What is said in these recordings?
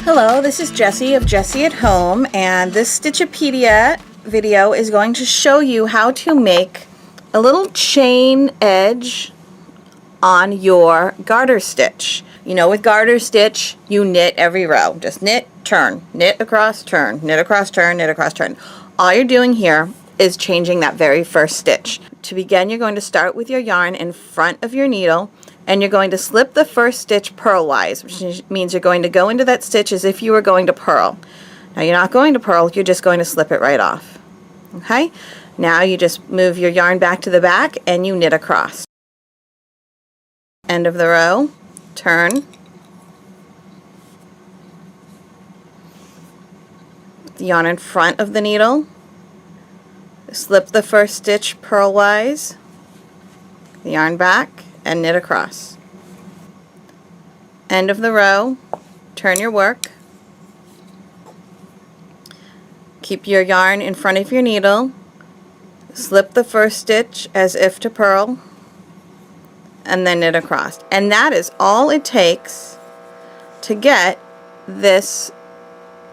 Hello, this is Jessie of Jessie at Home, and this Stitchopedia video is going to show you how to make a little chain edge on your garter stitch. You know, with garter stitch, you knit every row. Just knit, turn, knit across, turn, knit across, turn, knit across, turn. All you're doing here is changing that very first stitch. To begin, you're going to start with your yarn in front of your needle, and you're going to slip the first stitch purlwise, which means you're going to go into that stitch as if you were going to purl. Now you're not going to purl, you're just going to slip it right off. Okay? Now you just move your yarn back to the back and you knit across. End of the row, turn. The yarn in front of the needle, slip the first stitch purlwise, the yarn back, and knit across. End of the row, turn your work. Keep your yarn in front of your needle, slip the first stitch as if to purl, and then knit across. And that is all it takes to get this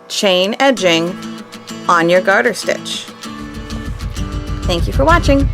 chain edging on your garter stitch. Thank you for watching.